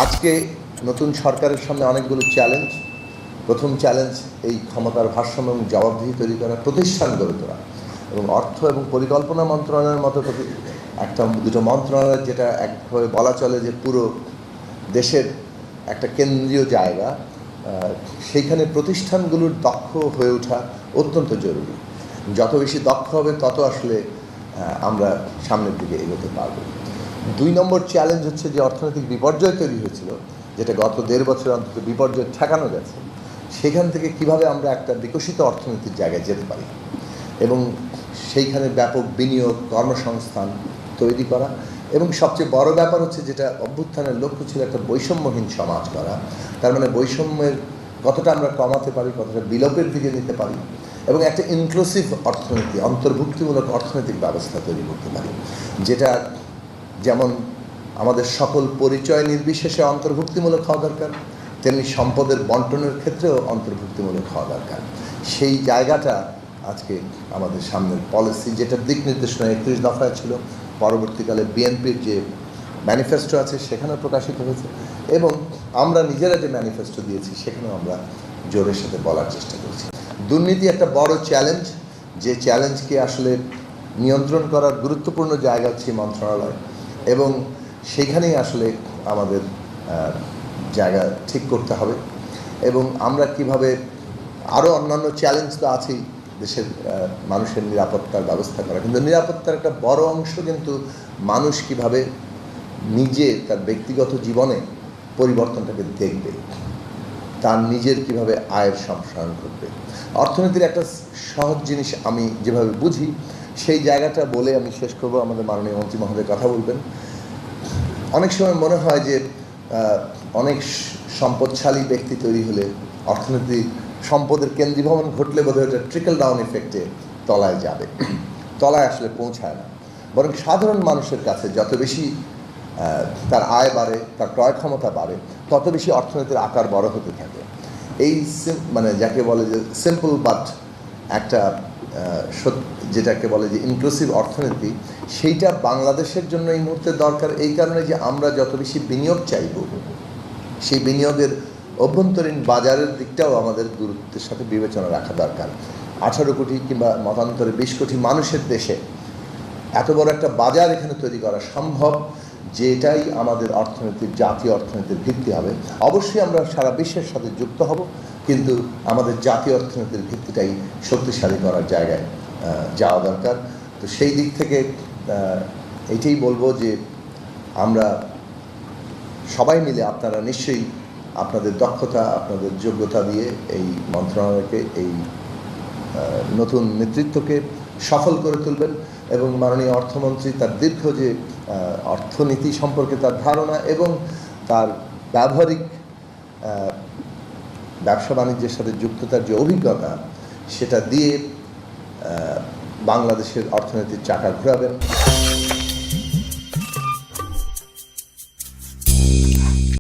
আজকে নতুন সরকারের সামনে অনেকগুলো চ্যালেঞ্জ। প্রথম চ্যালেঞ্জ এই ক্ষমতার ভারসাম্য এবং জবাবদিহি তৈরি করা, প্রতিষ্ঠান গড়ে তোলা এবং অর্থ এবং পরিকল্পনা মন্ত্রণালয়ের মতো দুটো মন্ত্রণালয়, যেটা একভাবে বলা চলে যে পুরো দেশের একটা কেন্দ্রীয় জায়গা, সেইখানে প্রতিষ্ঠানগুলোর দক্ষ হয়ে ওঠা অত্যন্ত জরুরি। যত বেশি দক্ষ হবে তত আসলে আমরা সামনের দিকে এগোতে পারব। 2 নম্বর চ্যালেঞ্জ হচ্ছে যে অর্থনৈতিক বিপর্যয় তৈরি হয়েছিল, যেটা গত 1.5 বছর অন্তত বিপর্যয় ঠেকানো গেছে, সেখান থেকে কিভাবে আমরা একটা বিকশিত অর্থনীতির জায়গায় যেতে পারি এবং সেইখানে ব্যাপক বিনিয়োগ, কর্মসংস্থান তৈরি করা, এবং সবচেয়ে বড় ব্যাপার হচ্ছে যেটা অভ্যুত্থানের লক্ষ্য ছিল, একটা বৈষম্যহীন সমাজ করা। তার মানে বৈষম্যের কতটা আমরা কমাতে পারি, কতটা বিলোপের দিকে নিতে পারি, এবং একটা ইনক্লুসিভ অর্থনীতি, অন্তর্ভুক্তিমূলক অর্থনৈতিক ব্যবস্থা তৈরি করতে পারি, যেটা যেমন আমাদের সকল পরিচয় নির্বিশেষে অন্তর্ভুক্তিমূলক হওয়া দরকার, তেমনি সম্পদের বন্টনের ক্ষেত্রেও অন্তর্ভুক্তিমূলক হওয়া দরকার। সেই জায়গাটা আজকে আমাদের সামনের পলিসি, যেটার দিক নির্দেশনা 31 দফায় ছিল, পরবর্তীকালে বিএনপির যে ম্যানিফেস্টো আছে সেখানেও প্রকাশিত হয়েছে, এবং আমরা নিজেরা যে ম্যানিফেস্টো দিয়েছি সেখানেও আমরা জোরের সাথে বলার চেষ্টা করছি। দুর্নীতি একটা বড় চ্যালেঞ্জ, যে চ্যালেঞ্জকে আসলে নিয়ন্ত্রণ করার গুরুত্বপূর্ণ জায়গা হচ্ছে মন্ত্রণালয়, এবং সেইখানেই আসলে আমাদের জায়গা ঠিক করতে হবে। এবং আমরা কিভাবে আরও অন্যান্য চ্যালেঞ্জ তো আছেই, দেশের মানুষের নিরাপত্তার ব্যবস্থা করা, কিন্তু নিরাপত্তার একটা বড় অংশ কিন্তু মানুষ কিভাবে নিজে তার ব্যক্তিগত জীবনে পরিবর্তনটাকে দেখবে, তার নিজের কিভাবে আয়ের সম্প্রসারণ করবে। অর্থনীতির একটা সহজ জিনিস আমি যেভাবে বুঝি, সেই জায়গাটা বলে আমি শেষ করব। আমাদের মাননীয় মন্ত্রী মহোদয় কথা বলবেন। অনেক সময় মনে হয় যে অনেক সম্পদশালী ব্যক্তি তৈরি হলে, অর্থনীতি সম্পদের কেন্দ্রীভবন ঘটলে বোধহয় এটা ট্রিকল ডাউন এফেক্টে তলায় যাবে, তলায় আসলে পৌঁছায় না। বরং সাধারণ মানুষের কাছে যত বেশি তার আয় বাড়ে, তার ক্রয় ক্ষমতা বাড়ে, তত বেশি অর্থনীতির আকার বড় হতে থাকে। এই মানে যাকে বলে যে সিম্পল বাট একটা যেটাকে বলে যে ইনক্লুসিভ অর্থনীতি, সেইটা বাংলাদেশের জন্য এই মুহূর্তে দরকার। এই কারণে যে আমরা যত বেশি বিনিয়োগ চাইব, সেই বিনিয়োগের অভ্যন্তরীণ বাজারের দিকটাও আমাদের গুরুত্বের সাথে বিবেচনা রাখা দরকার। 18 কোটি কিংবা মতান্তরে 20 কোটি মানুষের দেশে এত বড় একটা বাজার এখানে তৈরি করা সম্ভব, যেটাই আমাদের অর্থনীতির, জাতীয় অর্থনীতির ভিত্তি হবে। অবশ্যই আমরা সারা বিশ্বের সাথে যুক্ত হব, কিন্তু আমাদের জাতীয় অর্থনীতির ভিত্তিটাই শক্তিশালী করার জায়গায় যাওয়া দরকার। তো সেই দিক থেকে এইটাই বলবো যে আমরা সবাই মিলে, আপনারা নিশ্চয়ই আপনাদের দক্ষতা, আপনাদের যোগ্যতা দিয়ে এই মন্ত্রণালয়কে, এই নতুন নেতৃত্বকে সফল করে তুলবেন, এবং মাননীয় অর্থমন্ত্রী তার দীর্ঘ যে অর্থনীতি সম্পর্কে তার ধারণা এবং তার ব্যবহারিক ব্যবসা বাণিজ্যের সাথে যুক্ততার যে অভিজ্ঞতা, সেটা দিয়ে বাংলাদেশের অর্থনীতির চাকা ঘোরাবেন।